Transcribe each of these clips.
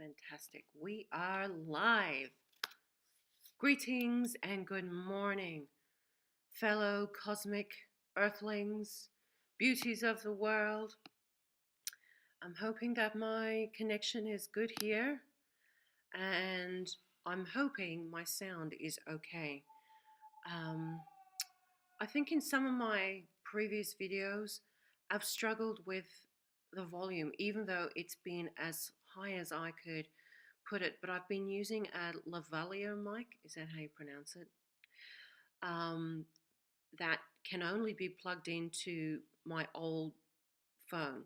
Fantastic. We are live. Greetings and good morning, fellow cosmic earthlings, beauties of the world. I'm hoping that my connection is good here, and I'm hoping my sound is okay. Um, I think in some of my previous videos, I've struggled with the volume, even though it's been as high as I could put it, but I've been using a lavalier mic, is that how you pronounce it? Um, that can only be plugged into my old phone.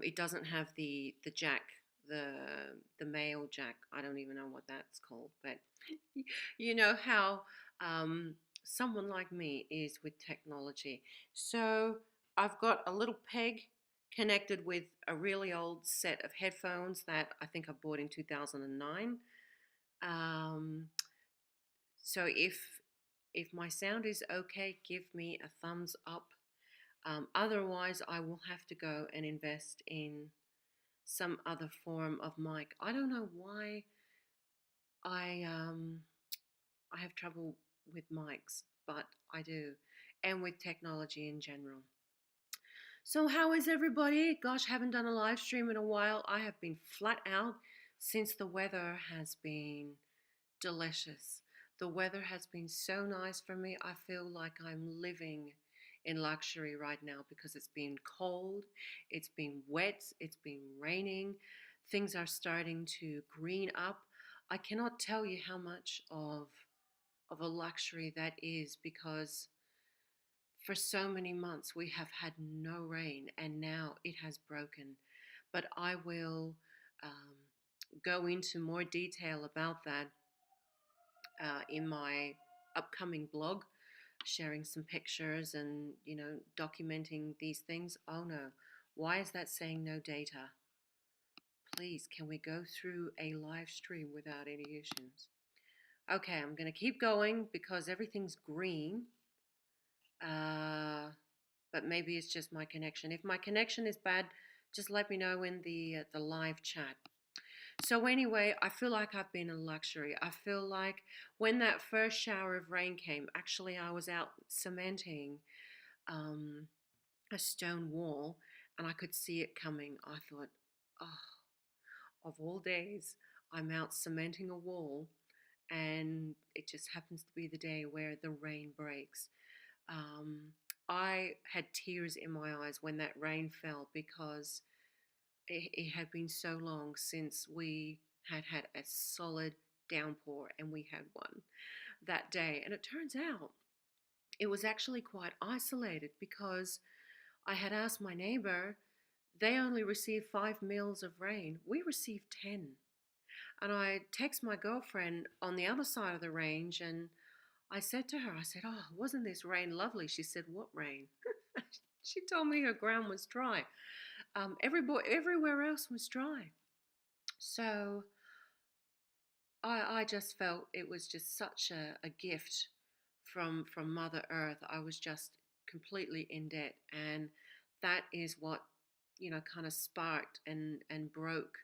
It doesn't have the jack, the the male jack. I don't even know what that's called, but you know how someone like me is with technology. So I've got a little peg connected with a really old set of headphones that I think I bought in 2009. Um, so if my sound is okay, give me a thumbs up. Otherwise, I will have to go and invest in some other form of mic. I don't know why I um, I have trouble with mics, but I do, and with technology in general. So, how is everybody? Gosh, haven't done a live stream in a while. I have been flat out since the weather has been delicious. The weather has been so nice for me. I feel like I'm living in luxury right now because it's been cold, it's been wet, it's been raining. Things are starting to green up. I cannot tell you how much of a luxury that is because for so many months we have had no rain and now it has broken. But I will go into more detail about that in my upcoming blog, sharing some pictures and, documenting these things. Oh no, why is that saying no data? Please, can we go through a live stream without any issues? Okay, I'm going to keep going because everything's green. But maybe it's just my connection. If my connection is bad, just let me know in the live chat. So anyway, I feel like I've been in luxury. I feel like when that first shower of rain came, actually I was out cementing um, a stone wall and I could see it coming. I thought, oh, of all days, I'm out cementing a wall and it just happens to be the day where the rain breaks. Um, I had tears in my eyes when that rain fell because it had been so long since we had had a solid downpour, and we had one that day. And it turns out it was actually quite isolated because I had asked my neighbor, they only received 5 mils of rain. We received 10. And I text my girlfriend on the other side of the range and I said to her, I said, oh, wasn't this rain lovely? She said, what rain? She told me her ground was dry. Everywhere else was dry. So I just felt it was just such a gift from Mother Earth. I was just completely in debt. And that is what, kind of sparked and broke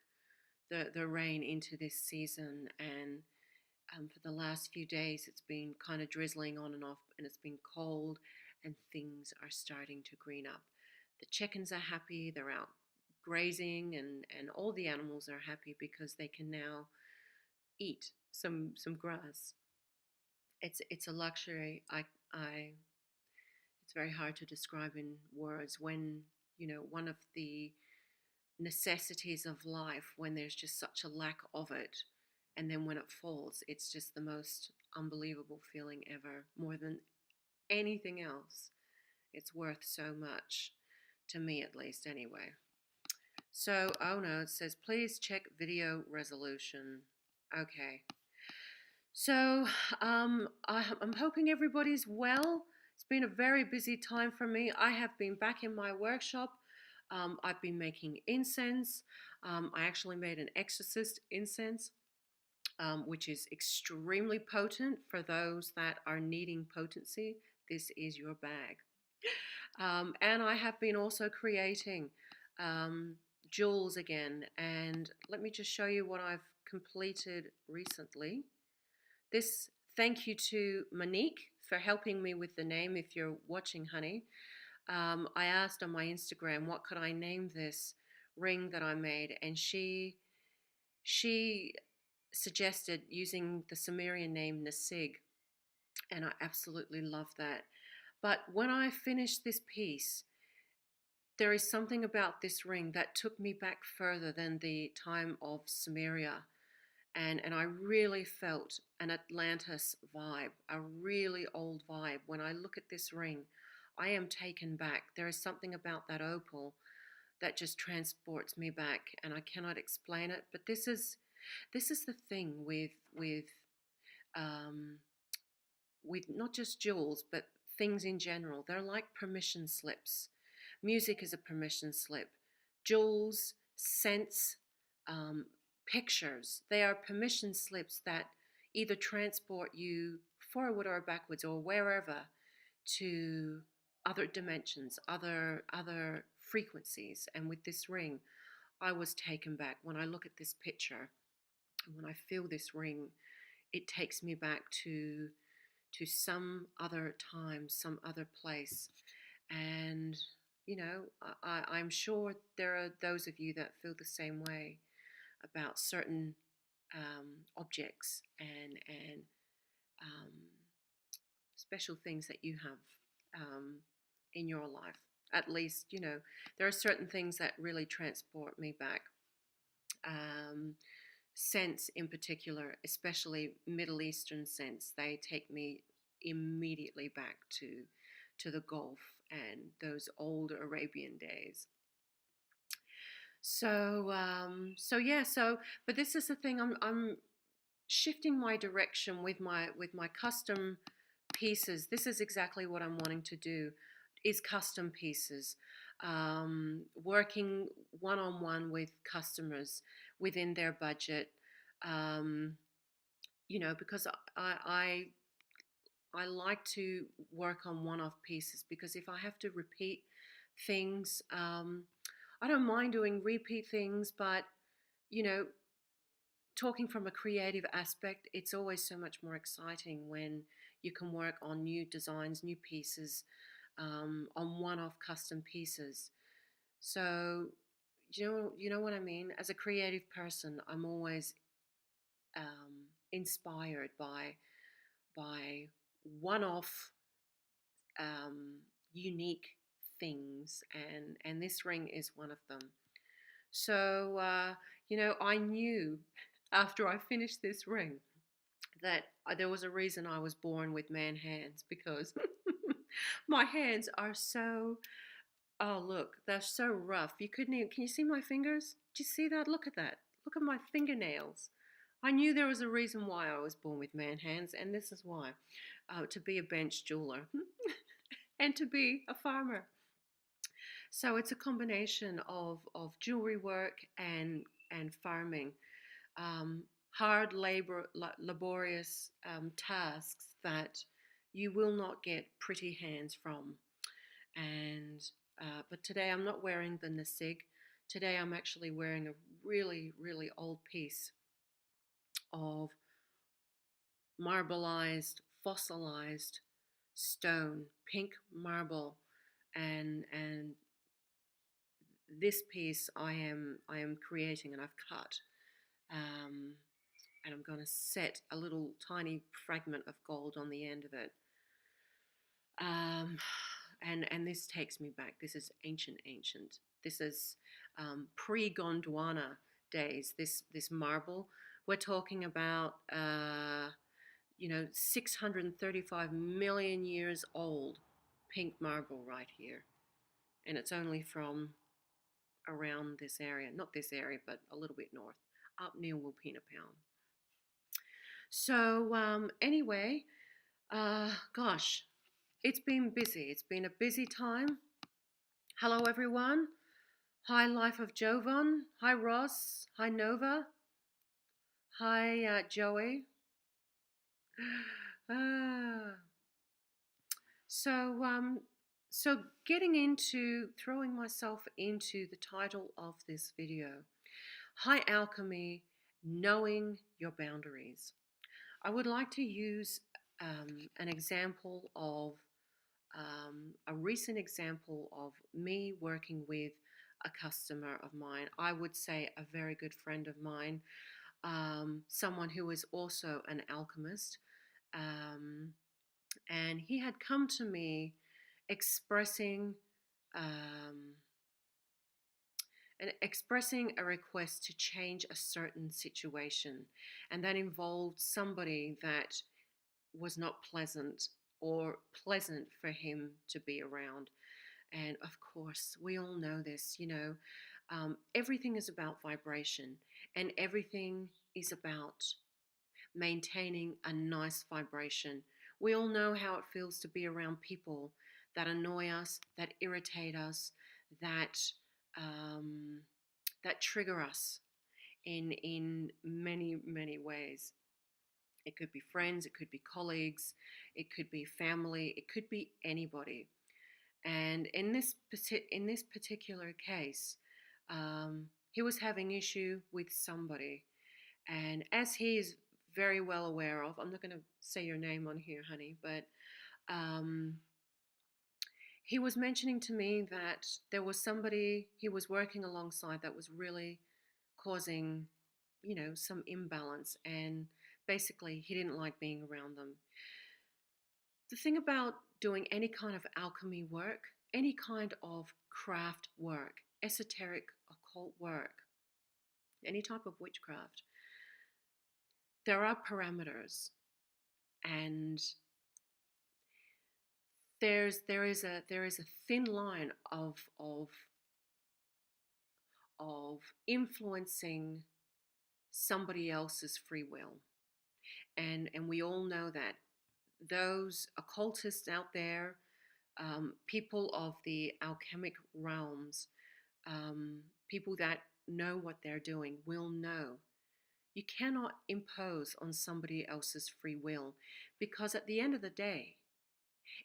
the rain into this season. And for the last few days, it's been kind of drizzling on and off, and it's been cold, and things are starting to green up. The chickens are happy; they're out grazing, and all the animals are happy because they can now eat some grass. It's a luxury. I it's very hard to describe in words when one of the necessities of life, when there's just such a lack of it, and then when it falls, it's just the most unbelievable feeling ever. More than anything else, it's worth so much, to me at least anyway. So, oh no, it says please check video resolution. Okay. So I'm hoping everybody's well. It's been a very busy time for me. I have been back in my workshop. I've been making incense. I actually made an exorcist incense, which is extremely potent for those that are needing potency. This is your bag. And I have been also creating jewels again, and let me just show you what I've completed recently. This, thank you to Monique for helping me with the name. If you're watching, honey, I asked on my Instagram what could I name this ring that I made, and she suggested using the Sumerian name Nasig, and I absolutely love that. But when I finished this piece, there is something about this ring that took me back further than the time of Sumeria. And I really felt an Atlantis vibe, a really old vibe. When I look at this ring, I am taken back. There is something about that opal that just transports me back, and I cannot explain it. But this is the thing um, with not just jewels, but things in general. They're like permission slips. Music is a permission slip. Jewels, scents, um, pictures, they are permission slips that either transport you forward or backwards or wherever to other dimensions, other frequencies. And with this ring, I was taken back. When I look at this picture, when I feel this ring, it takes me back to some other time, some other place. And, I'm sure there are those of you that feel the same way about certain objects and um, special things that you have in your life. At least, there are certain things that really transport me back. Um, Scents in particular, especially Middle Eastern scents, they take me immediately back to the Gulf and those old Arabian days. So yeah. But this is the thing. I'm shifting my direction with my custom pieces. This is exactly what I'm wanting to do. Is custom pieces, working one on one with customers within their budget. Um, because I like to work on one off pieces, because if I have to repeat things, I don't mind doing repeat things, but you know, talking from a creative aspect, it's always so much more exciting when you can work on new designs, new pieces, on one-off custom pieces. So, you know what I mean. As a creative person, I'm always inspired by one-off, um, unique things, and this ring is one of them. So, I knew after I finished this ring that there was a reason I was born with man hands, because my hands are so, oh, look, they're so rough. You couldn't even, can you see my fingers? Do you see that? Look at that. Look at my fingernails. I knew there was a reason why I was born with man hands, and this is why, to be a bench jeweler and to be a farmer. So it's a combination of jewelry work and farming, hard laborious tasks that you will not get pretty hands from. And but today I'm not wearing the Nasig. Today I'm actually wearing a really really old piece of marbleized, fossilized stone, pink marble, and this piece I am creating, and I've cut, um, and I'm going to set a little tiny fragment of gold on the end of it. Um, and this takes me back. This is ancient. This is pre-Gondwana days. This marble. We're talking about 635 million years old, pink marble right here, and it's only from around this area, not this area, but a little bit north, up near Wilpena Pound. So anyway, gosh, it's been busy. It's been a busy time. Hello, everyone. Hi, Life of Jovan. Hi, Ross. Hi, Nova. Hi, Joey. Ah. So, So, getting into throwing myself into the title of this video, High Alchemy, Knowing Your Boundaries. I would like to use an example of a recent example of me working with a customer of mine. I would say a very good friend of mine, someone who is also an alchemist. Um, and he had come to me expressing um, expressing a request to change a certain situation, and that involved somebody that was not pleasant or pleasant for him to be around. And of course, we all know this, everything is about vibration, and everything is about maintaining a nice vibration. We all know how it feels to be around people that annoy us, that irritate us, that um, that trigger us in many ways. It could be friends, it could be colleagues, it could be family, it could be anybody. And in this particular case, he was having issue with somebody, and as he is very well aware of, I'm not going to say your name on here, honey, but um, he was mentioning to me that there was somebody he was working alongside that was really causing, some imbalance, and basically he didn't like being around them. The thing about doing any kind of alchemy work, any kind of craft work, esoteric, occult work, any type of witchcraft, there are parameters, and there is a thin line of influencing somebody else's free will, and we all know that those occultists out there, people of the alchemic realms, people that know what they're doing will know you cannot impose on somebody else's free will, because at the end of the day,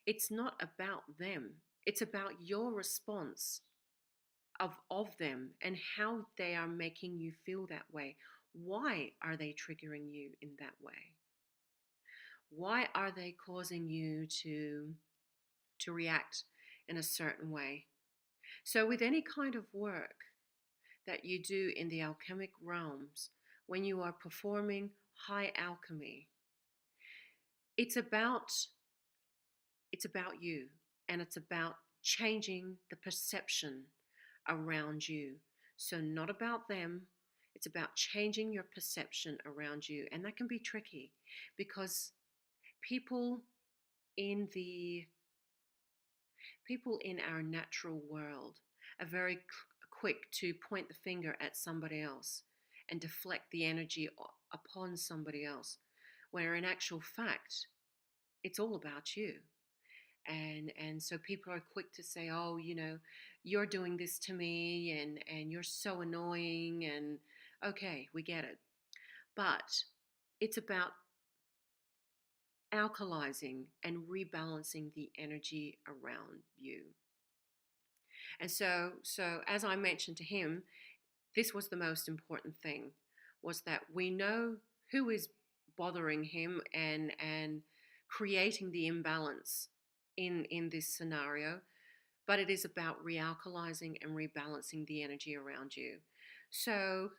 it's not about them. It's about your response of them and how they are making you feel that way. Why are they triggering you in that way? Why are they causing you to react in a certain way? So with any kind of work that you do in the alchemic realms, when you are performing high alchemy, it's about you, and it's about changing the perception around you. So not about them, it's about changing your perception around you. And that can be tricky, because people in the people in our natural world are very quick to point the finger at somebody else and deflect the energy upon somebody else, where in actual fact it's all about you. And so people are quick to say, oh, you're doing this to me, and you're so annoying, and okay, we get it. But it's about alkalizing and rebalancing the energy around you. And so as I mentioned to him, this was the most important thing, was that we know who is bothering him and creating the imbalance in this scenario, but it is about realkalizing and rebalancing the energy around you. So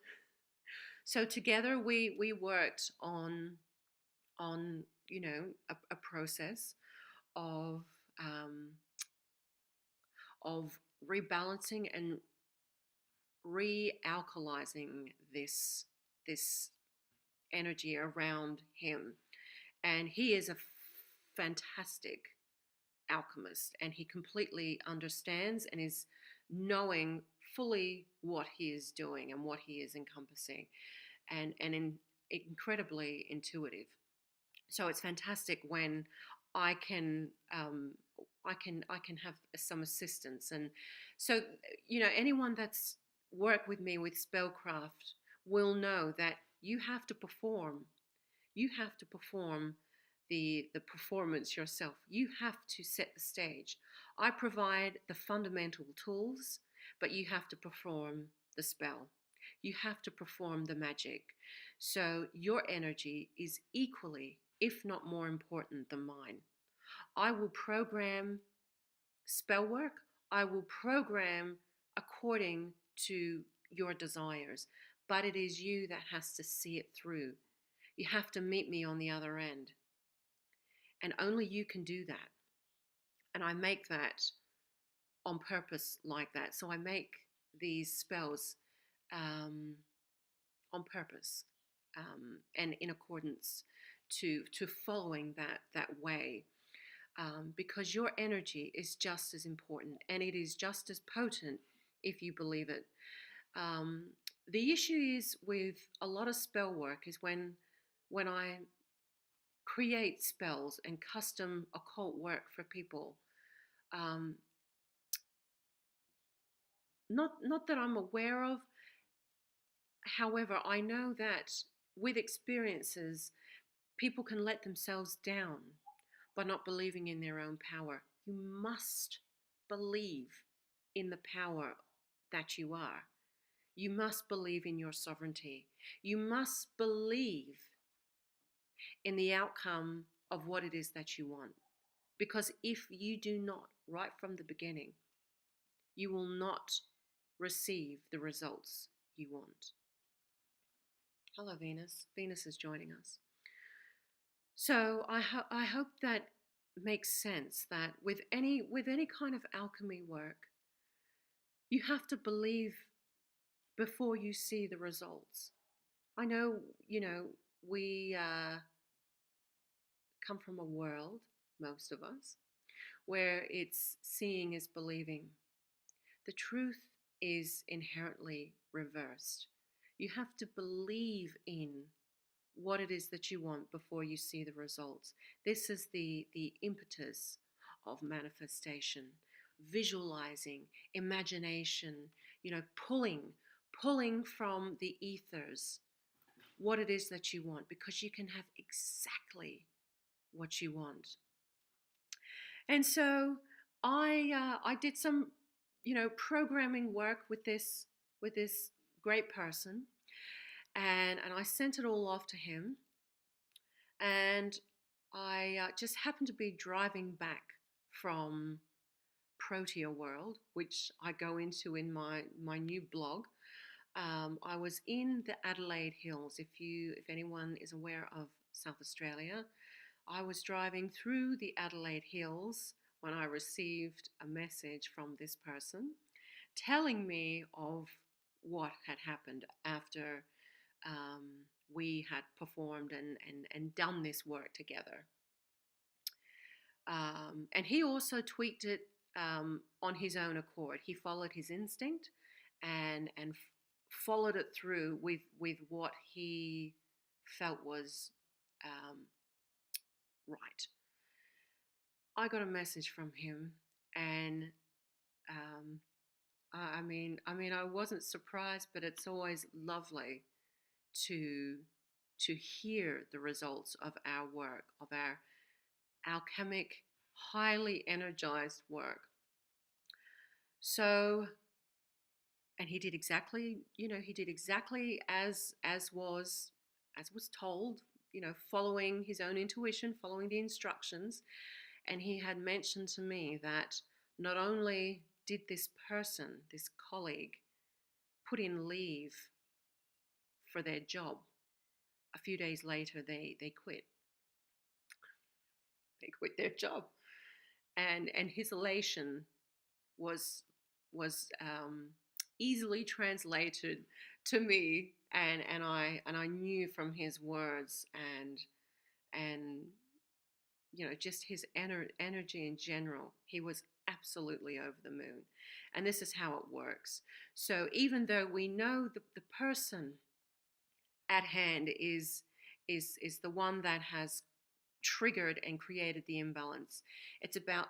together we worked on a process of um, of rebalancing and realkalizing this energy around him. And he is a fantastic alchemist, and he completely understands and is knowing fully what he is doing and what he is encompassing, and incredibly intuitive. So it's fantastic when I can I can have some assistance. And so anyone that's worked with me with spellcraft will know that you have to perform the performance yourself. You have to set the stage. I provide the fundamental tools, but you have to perform the spell. You have to perform the magic. So your energy is equally, if not more important than mine. I will program spell work. I will program according to your desires, but it is you that has to see it through. You have to meet me on the other end. And only you can do that. And I make that on purpose like that. So I make these spells on purpose and in accordance to following that way. Because your energy is just as important and it is just as potent if you believe it. Um, the issue is with a lot of spell work is when I create spells and custom occult work for people. Um, not that I'm aware of. However, I know that with experiences, people can let themselves down by not believing in their own power. You must believe in the power that you are. You must believe in your sovereignty. You must believe in the outcome of what it is that you want. Because if you do not, right from the beginning, you will not receive the results you want. Hello, Venus. Venus is joining us. So I hope that makes sense that with any kind of alchemy work, you have to believe before you see the results. I know, we come from a world, most of us, where it's seeing is believing. The truth is inherently reversed. You have to believe in what it is that you want before you see the results. This is the impetus of manifestation, visualizing, imagination, pulling from the ethers what it is that you want, because you can have exactly what you want. And so I did some programming work with this great person, and I sent it all off to him. And I just happened to be driving back from Protea World, which I go into in my new blog. I was in the Adelaide Hills. If anyone is aware of South Australia, I was driving through the Adelaide Hills when I received a message from this person telling me of what had happened after we had performed and done this work together. And he also tweaked it on his own accord. He followed his instinct and followed it through with what he felt was right. I got a message from him, and I mean, I wasn't surprised, but it's always lovely to hear the results of our work, of our alchemic, highly energized work. So, and he did exactly as was told, following his own intuition, following the instructions. And he had mentioned to me that not only did this person, this colleague, put in leave for their job, a few days later they quit. They quit their job, and his elation was easily translated to me, and I knew from his words and just his energy in general, he was absolutely over the moon. And this is how it works. So even though we know the person at hand is the one that has triggered and created the imbalance, it's about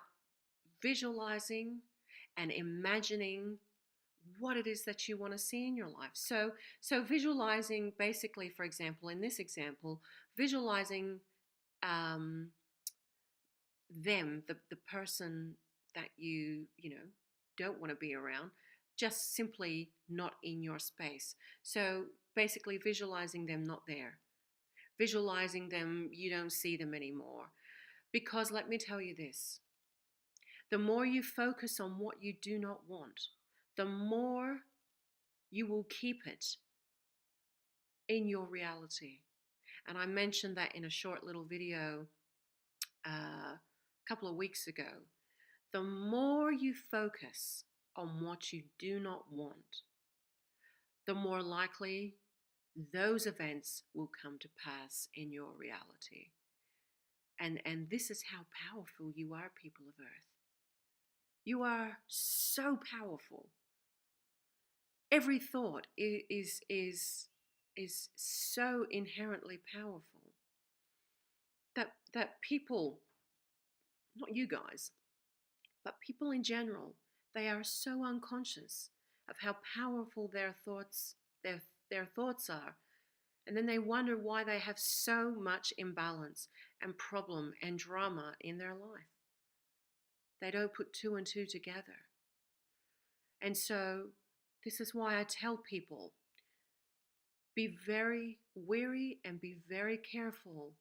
visualizing and imagining what it is that you want to see in your life. So visualizing, basically, for example, in this example, visualizing um, them, the person that you don't want to be around, just simply not in your space. So basically visualizing them not there, visualizing them, you don't see them anymore. Because let me tell you this, the more you focus on what you do not want, the more you will keep it in your reality. And I mentioned that in a short little video a couple of weeks ago. The more you focus on what you do not want, the more likely those events will come to pass in your reality. And this is how powerful you are, people of Earth. You are so powerful. Every thought is so inherently powerful that people, not you guys, but people in general, they are so unconscious of how powerful their thoughts are. And then they wonder why they have so much imbalance and problem and drama in their life. They don't put two and two together. And so this is why I tell people, be very wary and be very careful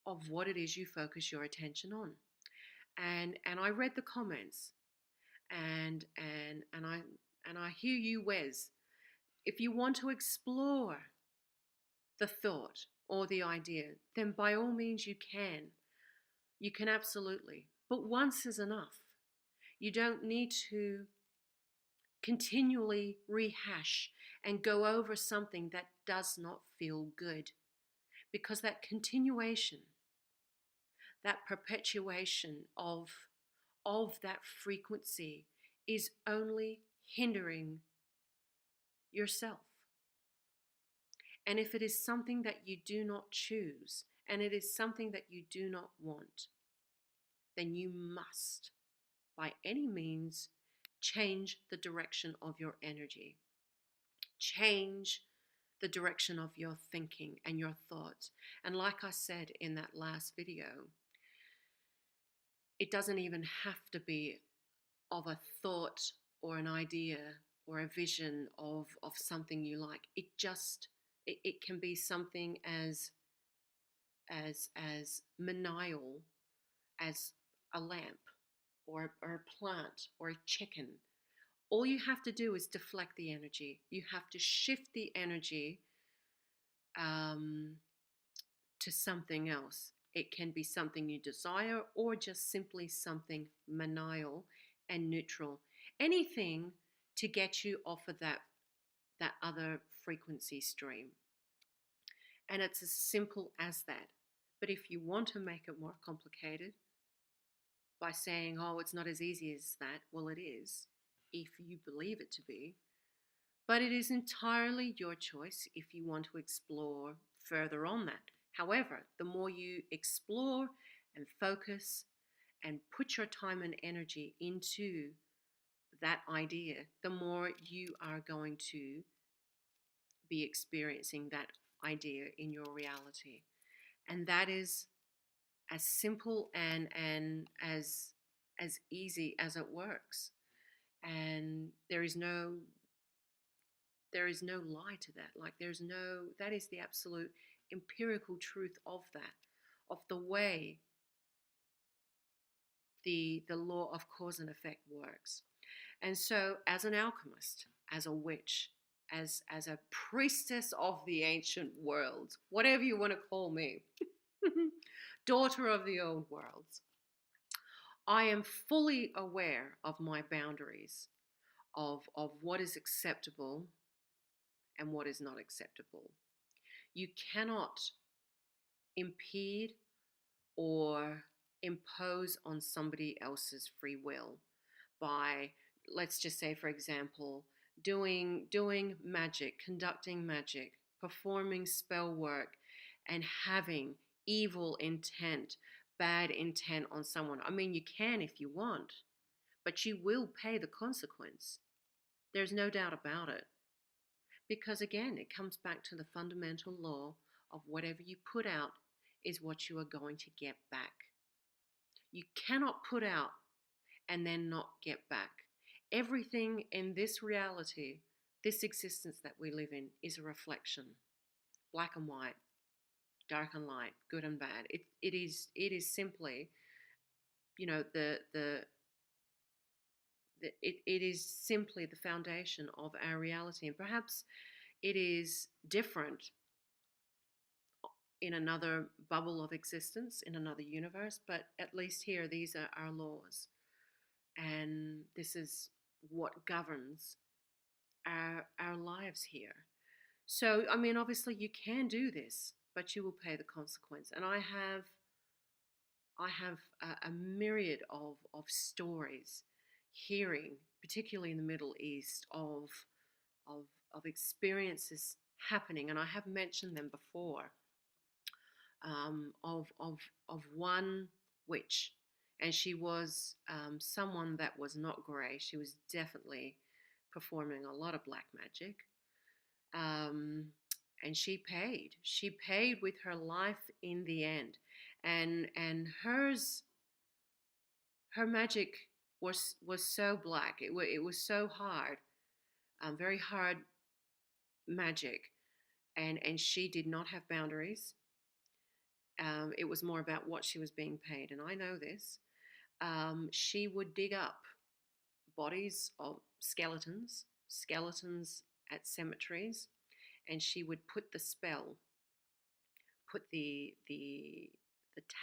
of what it is you focus your attention on. And I read the comments, and I hear you, Wes. If you want to explore the thought or the idea, then by all means you can. You can absolutely. But once is enough. You don't need to continually rehash and go over something that does not feel good. Because that continuation, that perpetuation of that frequency is only hindering yourself. And if it is something that you do not choose, and it is something that you do not want, then you must, by any means, change the direction of your energy. Change the direction of your thinking and your thoughts. And like I said in that last video, it doesn't even have to be of a thought or an idea or a vision of something you like. It can be something as menial as a lamp or a plant or a chicken. All you have to do is deflect the energy. You have to shift the energy to something else. It can be something you desire or just simply something menial and neutral. Anything to get you off of that other frequency stream. And it's as simple as that. But if you want to make it more complicated by saying, oh, it's not as easy as that, well, it is, if you believe it to be. But it is entirely your choice if you want to explore further on that. However, the more you explore and focus and put your time and energy into that idea, the more you are going to be experiencing that idea in your reality. And that is as simple and as easy as it works. And there is no lie to that. Like that is the absolute empirical truth of that, of the way the law of cause and effect works. And so as an alchemist, as a witch, as a priestess of the ancient world, whatever you want to call me, daughter of the old worlds, I am fully aware of my boundaries, of what is acceptable and what is not acceptable. You cannot impede or impose on somebody else's free will by, let's just say, for example, doing magic, conducting magic, performing spell work, and having evil intent, bad intent on someone. I mean, you can if you want, but you will pay the consequence. There's no doubt about it. Because again, it comes back to the fundamental law of whatever you put out is what you are going to get back. You cannot put out and then not get back. Everything in this reality, this existence that we live in, is a reflection. Black and white, dark and light, good and bad. It is simply, you know, it is simply the foundation of our reality. And perhaps it is different in another bubble of existence, in another universe, but at least here, these are our laws. And this is what governs our lives here. So, I mean, obviously, you can do this, but you will pay the consequence. And I have a myriad of stories, hearing, particularly in the Middle East, of of experiences happening, and I have mentioned them before. Of one witch, and she was someone that was not grey. She was definitely performing a lot of black magic, um, and she paid. She paid with her life in the end, and her magic was so black. It was so hard, very hard magic, and she did not have boundaries. It was more about what she was being paid, and I know this. She would dig up bodies of skeletons at cemeteries, and she would put the spell, put the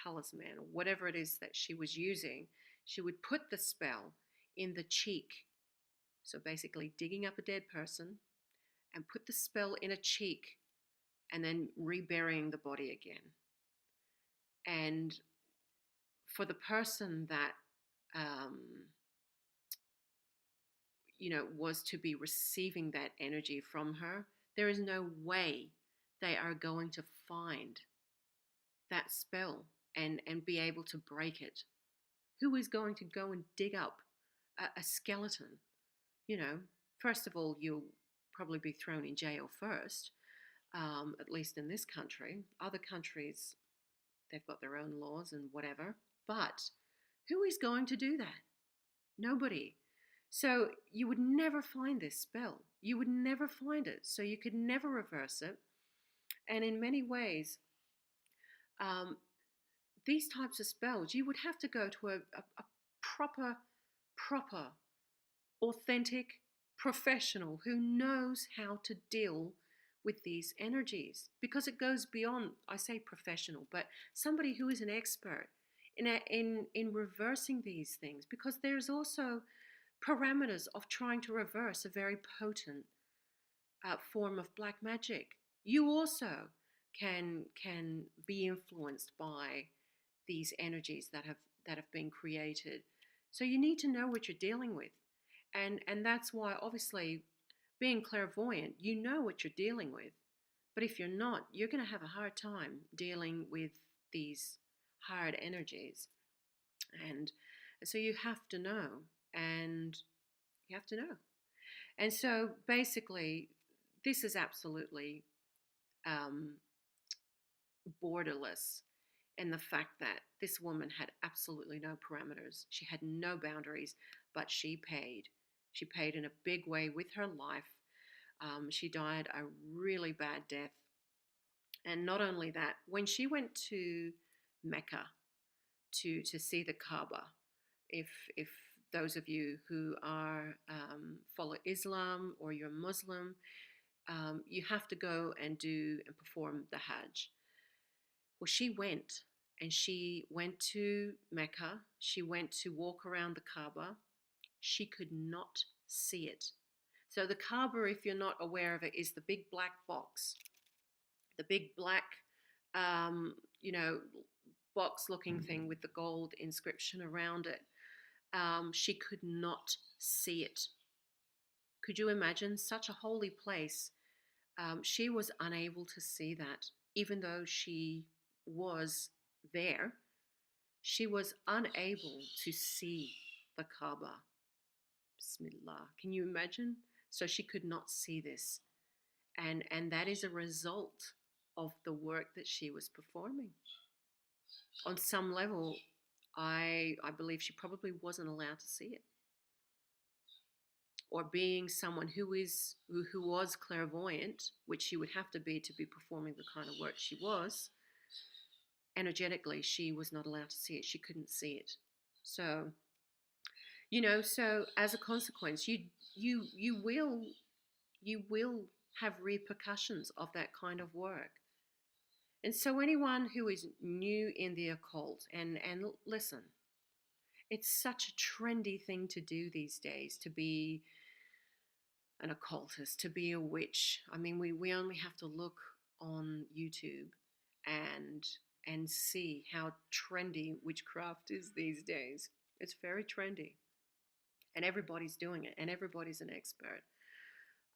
talisman, or whatever it is that she was using. She would put the spell in the cheek. So basically, digging up a dead person and put the spell in a cheek, and then reburying the body again. And for the person that um, was to be receiving that energy from her, there is no way they are going to find that spell and be able to break it. Who is going to go and dig up a skeleton? First of all, you'll probably be thrown in jail first, at least in this country. Other countries, they've got their own laws and whatever. But who is going to do that? Nobody. So you would never find this spell. You would never find it. So you could never reverse it. And in many ways, these types of spells, you would have to go to a proper, authentic professional who knows how to deal with these energies, because it goes beyond, I say professional, but somebody who is an expert in reversing these things, because there's also parameters of trying to reverse a very potent form of black magic. You also can be influenced by these energies that have been created. So you need to know what you're dealing with, and that's why, obviously, being clairvoyant, you know what you're dealing with. But if you're not, you're going to have a hard time dealing with these hard energies. And so you have to know, and you have to know. And so basically, this is absolutely um, borderless in the fact that this woman had absolutely no parameters. She had no boundaries, but she paid. She paid in a big way with her life. She died a really bad death. And not only that, when she went to Mecca to see the Kaaba, if those of you who are follow Islam or you're Muslim, you have to go and do and perform the Hajj. Well, she went to Mecca. She went to walk around the Kaaba. She could not see it. So the Kaaba, if you're not aware of it, is the big black box, the big black, um, you know, box-looking thing with the gold inscription around it. She could not see it. Could you imagine such a holy place? She was unable to see that, even though she was there. She was unable to see the Kaaba. Bismillah. Can you imagine? So she could not see this. And that is a result of the work that she was performing. on some level, I believe she probably wasn't allowed to see it. Or being someone who was clairvoyant, which she would have to be performing the kind of work she was, energetically she was not allowed to see it. She couldn't see it. So, so as a consequence, you will have repercussions of that kind of work. And so anyone who is new in the occult, and listen, it's such a trendy thing to do these days, to be an occultist, to be a witch. I mean, we only have to look on YouTube and see how trendy witchcraft is these days. It's very trendy, and everybody's doing it, and everybody's an expert.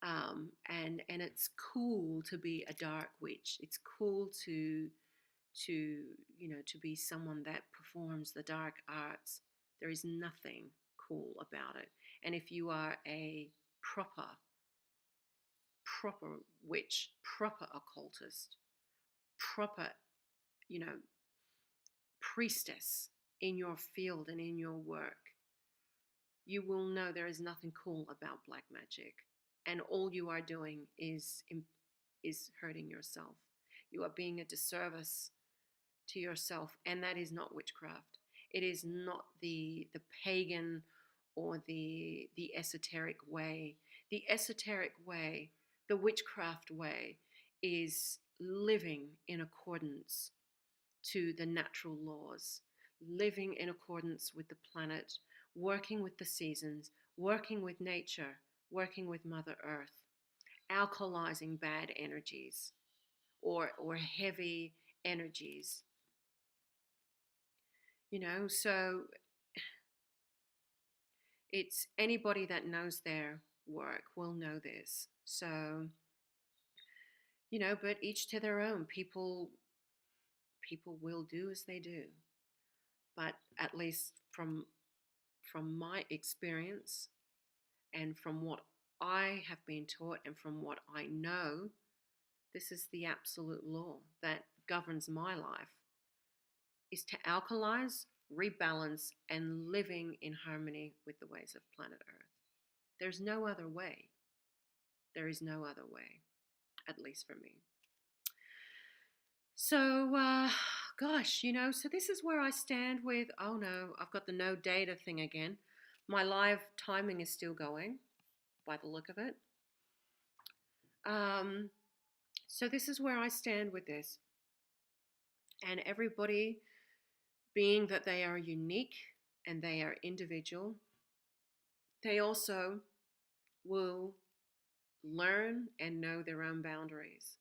And it's cool to be a dark witch. It's cool to to be someone that performs the dark arts. There is nothing cool about it. And if you are a proper witch, proper occultist, proper, you know, priestess in your field and in your work, you will know there is nothing cool about black magic. And all you are doing is hurting yourself. You are being a disservice to yourself, and that is not witchcraft. It is not the pagan or the esoteric way. The esoteric way, the witchcraft way, is living in accordance to the natural laws, living in accordance with the planet, working with the seasons, working with nature, working with Mother Earth, alkalizing bad energies or heavy energies. So it's anybody that knows their work will know this. So, but each to their own. People will do as they do. But at least from my experience and from what I have been taught and from what I know, this is the absolute law that governs my life, is to alkalize, rebalance, and living in harmony with the ways of planet Earth. There's no other way. There is no other way, at least for me. So, gosh, so this is where I stand with, oh no, I've got the no data thing again. My live timing is still going, by the look of it. So this is where I stand with this. And everybody, being that they are unique and they are individual, they also will learn and know their own boundaries.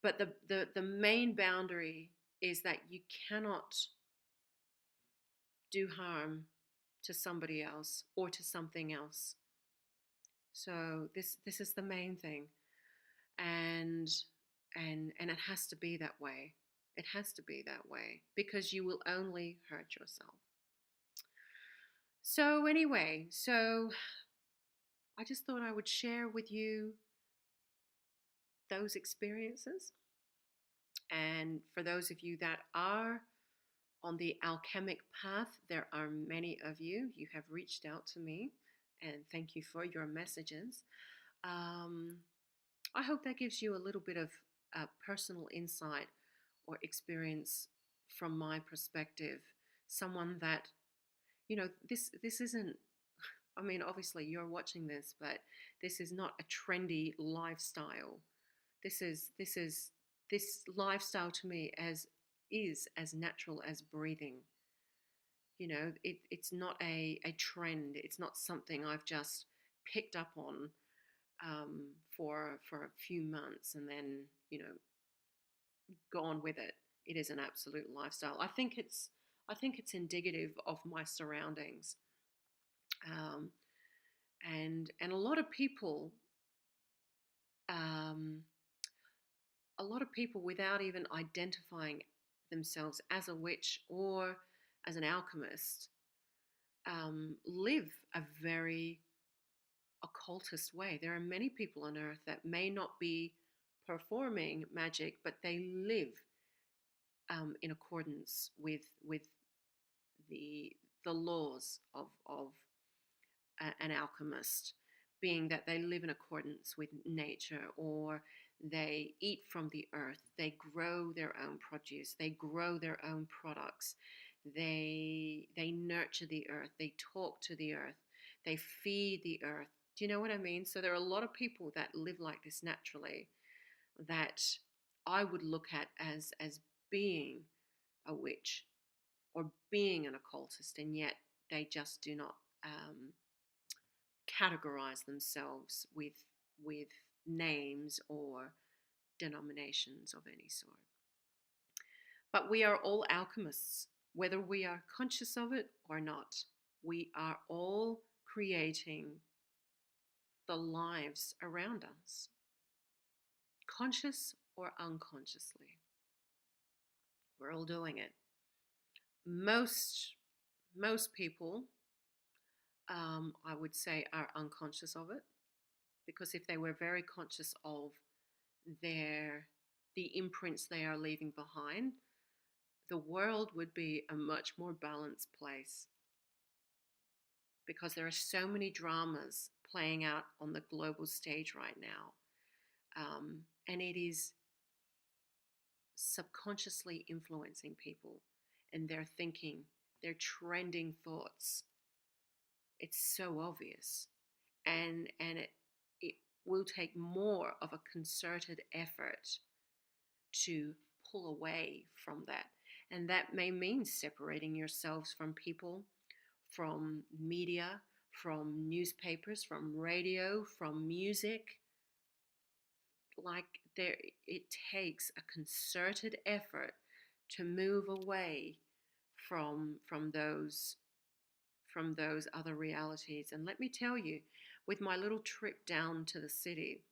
But the main boundary is that you cannot do harm to somebody else or to something else. So this is the main thing. And it has to be that way. It has to be that way, because you will only hurt yourself. So anyway, I just thought I would share with you those experiences. And for those of you that are on the alchemic path, there are many of you. You have reached out to me, and thank you for your messages. I hope that gives you a little bit of personal insight or experience from my perspective. Someone that, this isn't, I mean, obviously you're watching this, but this is not a trendy lifestyle. This lifestyle to me is as natural as breathing. It's not a trend. It's not something I've just picked up on for a few months and then gone with it. It is an absolute lifestyle. I think it's indicative of my surroundings, and a lot of people, without even identifying themselves as a witch or as an alchemist, live a very occultist way. There are many people on earth that may not be performing magic, but they live in accordance with the the laws of an alchemist, being that they live in accordance with nature, or they eat from the earth, they grow their own produce, they grow their own products, they nurture the earth, they talk to the earth, they feed the earth. Do you know what I mean? So there are a lot of people that live like this naturally that I would look at as being a witch or being an occultist, and yet they just do not categorize themselves with names or denominations of any sort. But we are all alchemists, whether we are conscious of it or not. We are all creating the lives around us, conscious or unconsciously. We're all doing it. Most people, I would say, are unconscious of it, because if they were very conscious of the imprints they are leaving behind, the world would be a much more balanced place, because there are so many dramas playing out on the global stage right now, and it is subconsciously influencing people and their thinking, their trending thoughts. It's so obvious, and it will take more of a concerted effort to pull away from that. And that may mean separating yourselves from people, from media, from newspapers, from radio, from music. Like it takes a concerted effort to move away from those other realities. And let me tell you, with my little trip down to the city,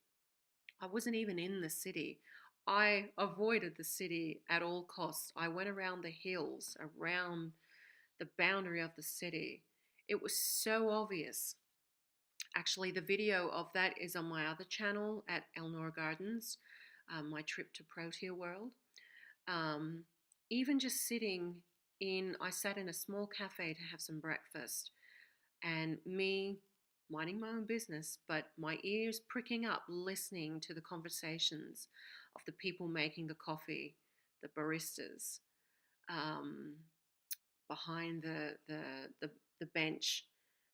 I wasn't even in the city. I avoided the city at all costs. I went around the hills, around the boundary of the city. It was so obvious. Actually, the video of that is on my other channel at Elnor Gardens, my trip to Protea World. Even just I sat in a small cafe to have some breakfast, and me minding my own business, but my ears pricking up, listening to the conversations of the people making the coffee, the baristas, behind the bench,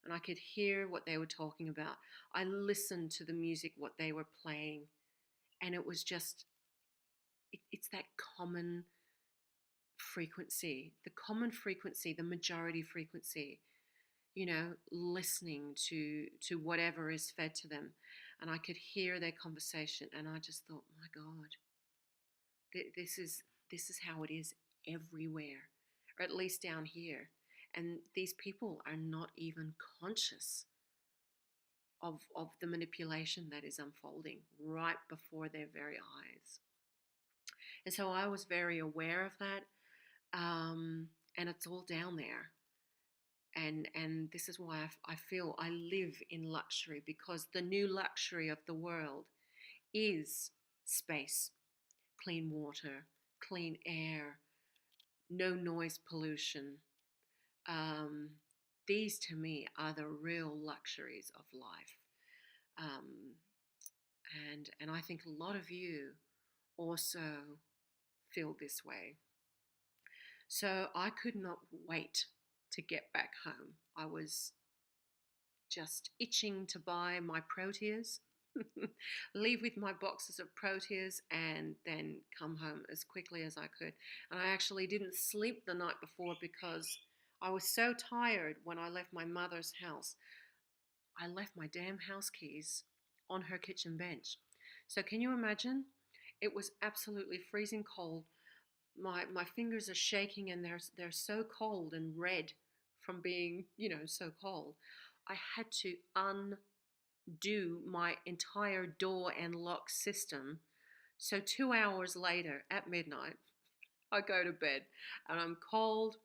and I could hear what they were talking about. I listened to the music, what they were playing, and it was just, it's that common frequency, the majority frequency, listening to whatever is fed to them. And I could hear their conversation, and I just thought, my God, this is how it is everywhere, or at least down here. And these people are not even conscious of the manipulation that is unfolding right before their very eyes. And so I was very aware of that, and it's all down there. And this is why I feel I live in luxury, because the new luxury of the world is space, clean water, clean air, no noise pollution. These to me are the real luxuries of life. And I think a lot of you also feel this way. So I could not wait to get back home. I was just itching to buy my Proteas, leave with my boxes of Proteas, and then come home as quickly as I could. And I actually didn't sleep the night before because I was so tired when I left my mother's house. I left my damn house keys on her kitchen bench. So can you imagine? It was absolutely freezing cold. My fingers are shaking, and they're so cold and red from being, so cold. I had to undo my entire door and lock system. So 2 hours later, at midnight, I go to bed, and I'm cold,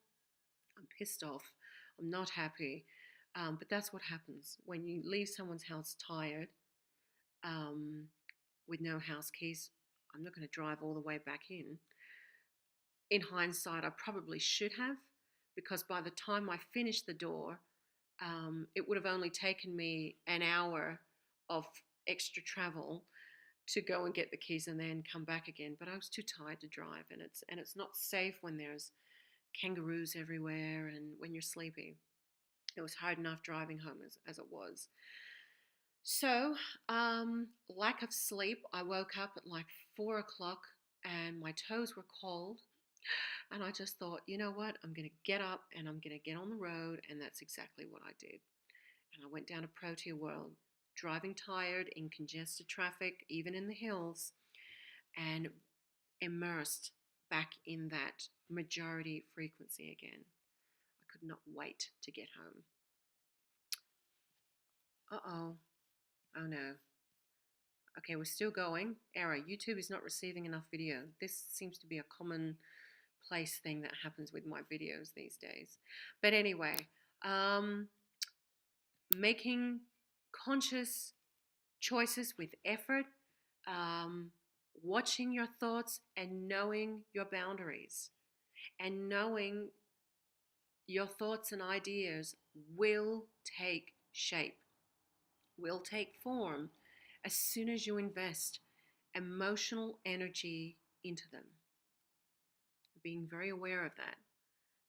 I'm pissed off, I'm not happy. But that's what happens when you leave someone's house tired, with no house keys. I'm not going to drive all the way back in. In hindsight, I probably should have, because by the time I finished the door, it would have only taken me an hour of extra travel to go and get the keys and then come back again. But I was too tired to drive, and it's not safe when there's kangaroos everywhere and when you're sleepy. It was hard enough driving home as it was. So, lack of sleep. I woke up at like 4 o'clock and my toes were cold. And I just thought, you know what? I'm going to get up and I'm going to get on the road. And that's exactly what I did. And I went down to Protea World, driving tired in congested traffic, even in the hills, and immersed back in that majority frequency again. I could not wait to get home. Uh-oh. Oh no. Okay, we're still going. Error. YouTube is not receiving enough video. This seems to be a commonplace thing that happens with my videos these days. But anyway, making conscious choices with effort, watching your thoughts and knowing your boundaries, and knowing your thoughts and ideas will take shape, will take form as soon as you invest emotional energy into them. Being very aware of that.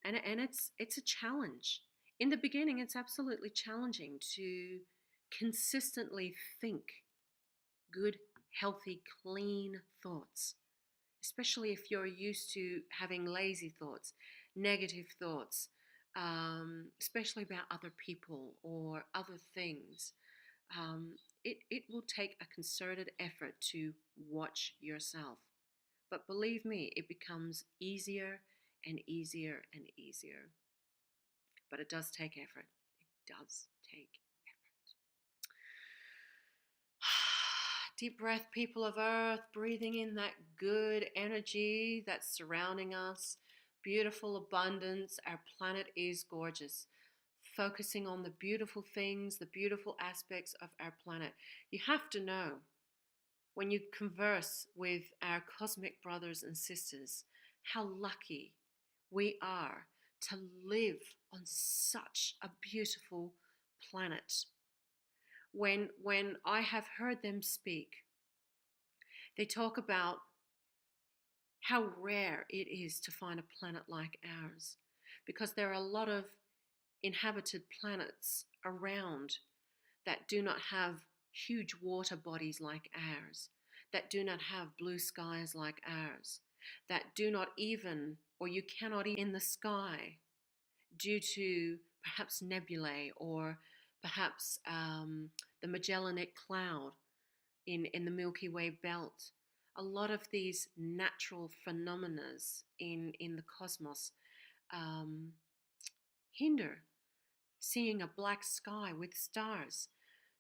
And it's a challenge. In the beginning, it's absolutely challenging to consistently think good, healthy, clean thoughts, especially if you're used to having lazy thoughts, negative thoughts, especially about other people or other things. It will take a concerted effort to watch yourself. But believe me, it becomes easier and easier and easier. But it does take effort. It does take effort. Deep breath, people of Earth, breathing in that good energy that's surrounding us. Beautiful abundance. Our planet is gorgeous. Focusing on the beautiful things, the beautiful aspects of our planet. You have to know, when you converse with our cosmic brothers and sisters, how lucky we are to live on such a beautiful planet. When I have heard them speak, they talk about how rare it is to find a planet like ours, because there are a lot of inhabited planets around that do not have huge water bodies like ours, that do not have blue skies like ours, that do not even, or you cannot even in the sky due to perhaps nebulae or perhaps the Magellanic Cloud in the Milky Way belt. A lot of these natural phenomena in the cosmos hinder seeing a black sky with stars.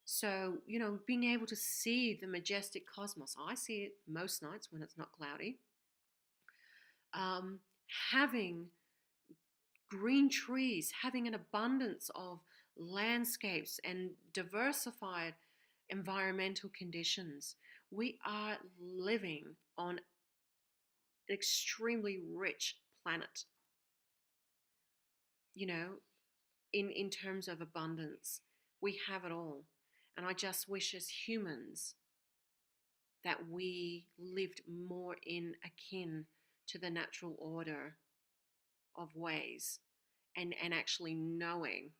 So, being able to see the majestic cosmos, I see it most nights when it's not cloudy. Having green trees, having an abundance of landscapes and diversified environmental conditions. We are living on an extremely rich planet, in terms of abundance. We have it all. And I just wish as humans that we lived more in akin to the natural order of ways, and actually knowing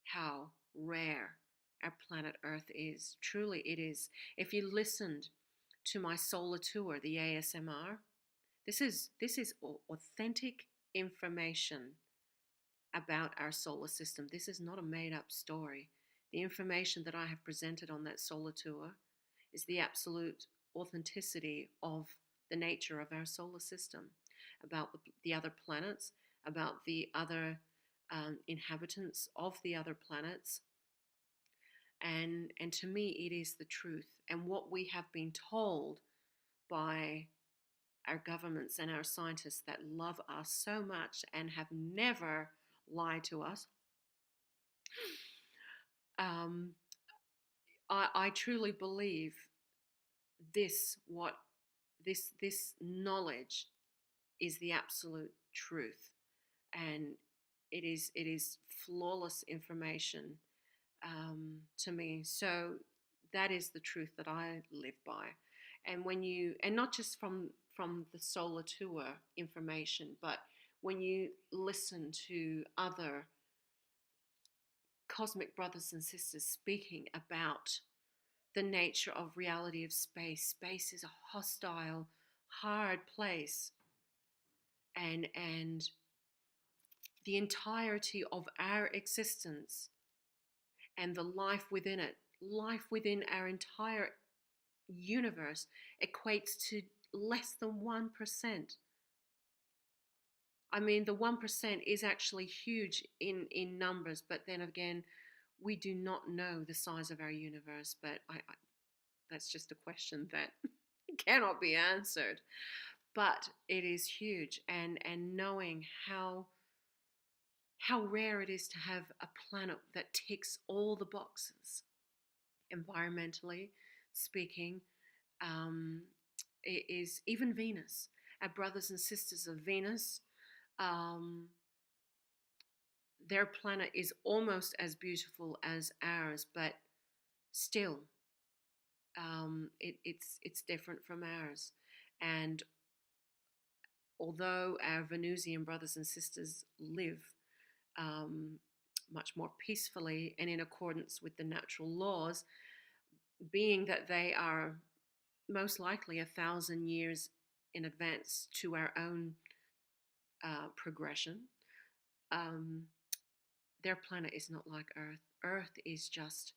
how rare our planet Earth is. Truly it is. If you listened to my solar tour, the ASMR, this is authentic information about our solar system. This is not a made up story. The information that I have presented on that solar tour is the absolute authenticity of the nature of our solar system, about the other planets, about the other inhabitants of the other planets. And to me, it is the truth. And what we have been told by our governments and our scientists that love us so much and have never lied to us, I truly believe this knowledge is the absolute truth, and it is flawless information to me. So that is the truth that I live by. And when you, and not just from the solar tour information, but when you listen to other cosmic brothers and sisters speaking about the nature of reality of space. Space is a hostile, hard place, and the entirety of our existence and the life within it, life within our entire universe equates to less than 1%. I mean, the 1% is actually huge in numbers, but then again, we do not know the size of our universe, but that's just a question that cannot be answered. But it is huge, and knowing how rare it is to have a planet that ticks all the boxes, environmentally speaking, it is even Venus. Our brothers and sisters of Venus, um, their planet is almost as beautiful as ours, but still, it's different from ours. And although our Venusian brothers and sisters live um, much more peacefully and in accordance with the natural laws, being that they are most likely 1,000 years in advance to our own progression, um, their planet is not like Earth. Earth is just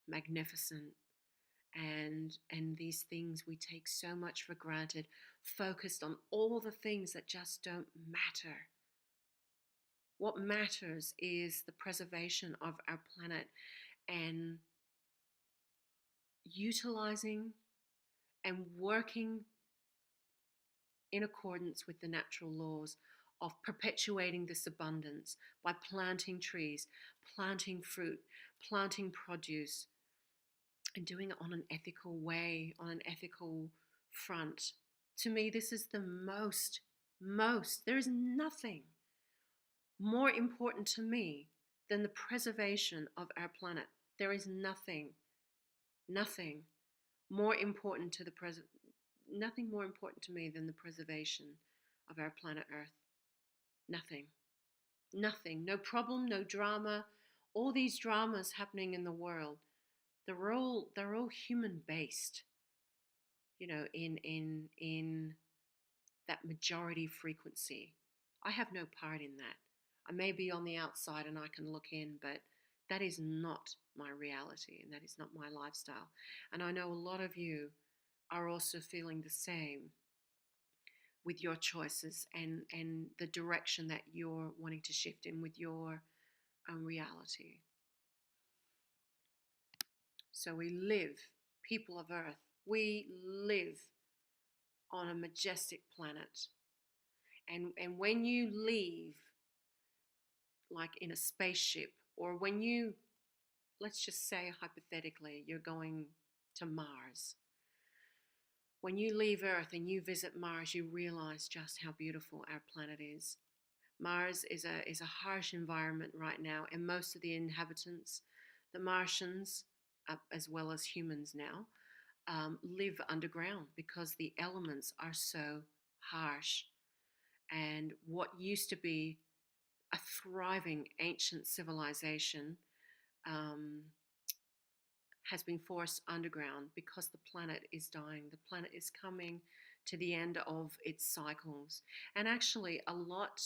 magnificent, and these things we take so much for granted, focused on all the things that just don't matter. What matters is the preservation of our planet and utilizing and working in accordance with the natural laws of perpetuating this abundance by planting trees, planting fruit, planting produce, and doing it on an ethical way, on an ethical front. To me, this is the there is nothing more important to me than the preservation of our planet. There is nothing more important to nothing more important to me than the preservation of our planet Earth. Nothing. Nothing. No problem, no drama. All these dramas happening in the world, they're all human based. You know, in that majority frequency. I have no part in that. I may be on the outside and I can look in, but that is not my reality and that is not my lifestyle. And I know a lot of you are also feeling the same with your choices and the direction that you're wanting to shift in with your own reality. So we live, people of Earth, we live on a majestic planet. And when you leave, like in a spaceship, or when you, let's just say hypothetically, you're going to Mars. When you leave Earth and you visit Mars, you realize just how beautiful our planet is. Mars is a harsh environment right now, and most of the inhabitants, the Martians, as well as humans now, live underground because the elements are so harsh. And what used to be a thriving ancient civilization has been forced underground because the planet is dying. The planet is coming to the end of its cycles. And actually, a lot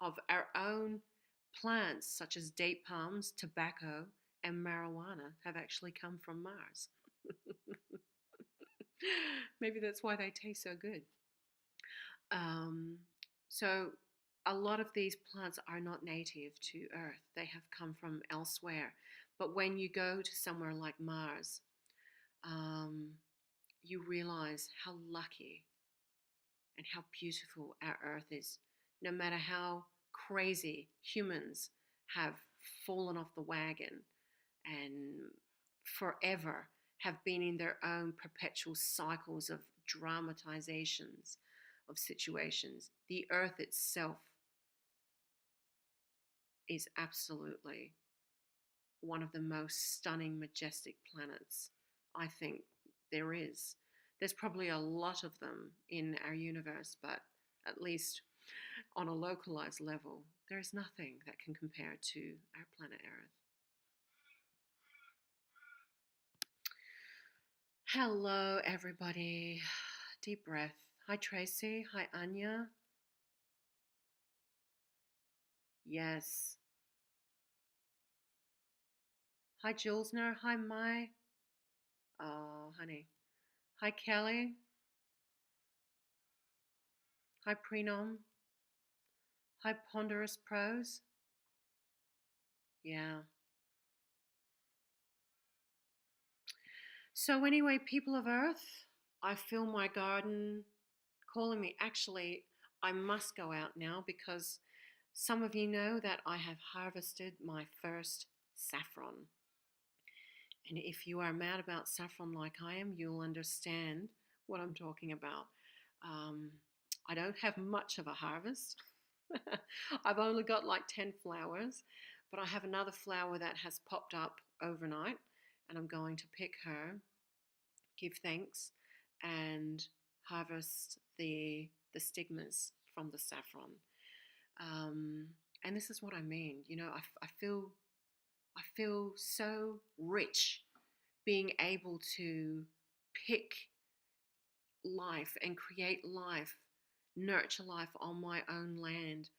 of our own plants, such as date palms, tobacco, and marijuana, have actually come from Mars. Maybe that's why they taste so good. So a lot of these plants are not native to Earth. They have come from elsewhere. But when you go to somewhere like Mars, you realize how lucky and how beautiful our Earth is. No matter how crazy humans have fallen off the wagon and forever have been in their own perpetual cycles of dramatizations of situations. The earth itself is absolutely one of the most stunning, majestic planets I think there is. There's probably a lot of them in our universe, but at least on a localized level, there is nothing that can compare to our planet Earth. Hello, everybody. Deep breath. Hi, Tracy. Hi, Anya. Yes. Hi, Julesner. Hi, Mai. Oh, honey. Hi, Kelly. Hi, Prenom. Hi, Ponderous Prose. Yeah. So, anyway, people of Earth, I feel my garden calling me. Actually, I must go out now because some of you know that I have harvested my first saffron. And if you are mad about saffron like I am, you'll understand what I'm talking about. Um, I don't have much of a harvest. I've only got like 10 flowers, but I have another flower that has popped up overnight, and I'm going to pick her, give thanks, and harvest the stigmas from the saffron. Um, and this is what I mean. You know, I feel so rich being able to pick life and create life, nurture life on my own land.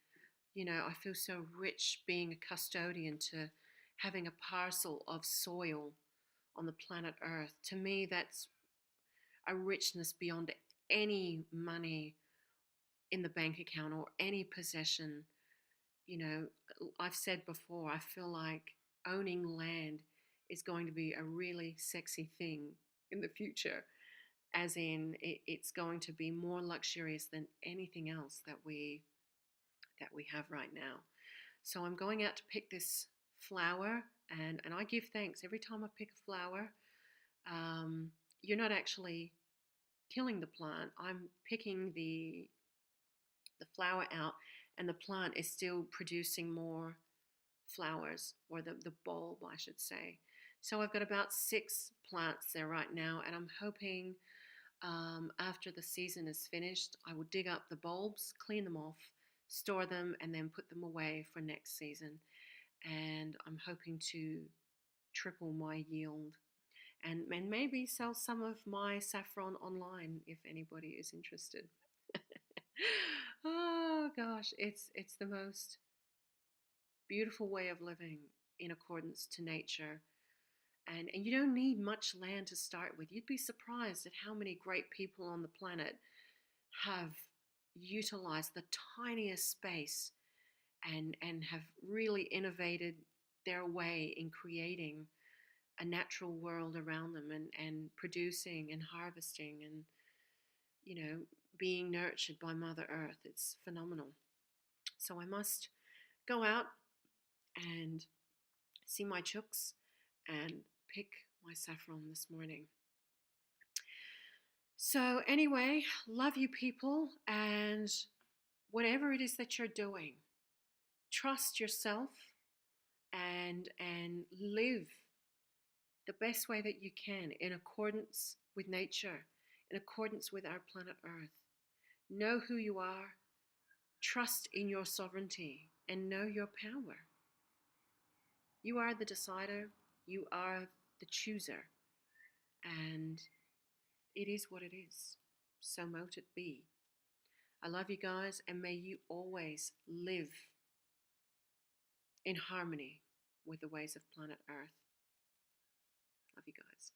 You know, I feel so rich being a custodian to having a parcel of soil on the planet Earth. To me, that's a richness beyond any money in the bank account or any possession. You know, I've said before, I feel like owning land is going to be a really sexy thing in the future, as in it's going to be more luxurious than anything else that we have right now. So I'm going out to pick this flower, and I give thanks every time I pick a flower. Um, you're not actually killing the plant. I'm picking the flower out, and the plant is still producing more flowers, or the bulb, I should say. So I've got about 6 plants there right now, and I'm hoping after the season is finished, I will dig up the bulbs, clean them off, store them, and then put them away for next season. And I'm hoping to triple my yield and maybe sell some of my saffron online if anybody is interested. Oh gosh, it's the most beautiful way of living in accordance to nature. And you don't need much land to start with. You'd be surprised at how many great people on the planet have utilized the tiniest space and have really innovated their way in creating a natural world around them and producing and harvesting and, you know, being nurtured by Mother Earth. It's phenomenal. So I must go out and see my chooks and pick my saffron this morning. So, anyway, love you people, and whatever it is that you're doing, trust yourself and live the best way that you can in accordance with nature, in accordance with our planet Earth. Know who you are, trust in your sovereignty, and know your power. You are the decider, you are the chooser, and it is what it is. So mote it be. I love you guys, and may you always live in harmony with the ways of planet Earth. Love you guys.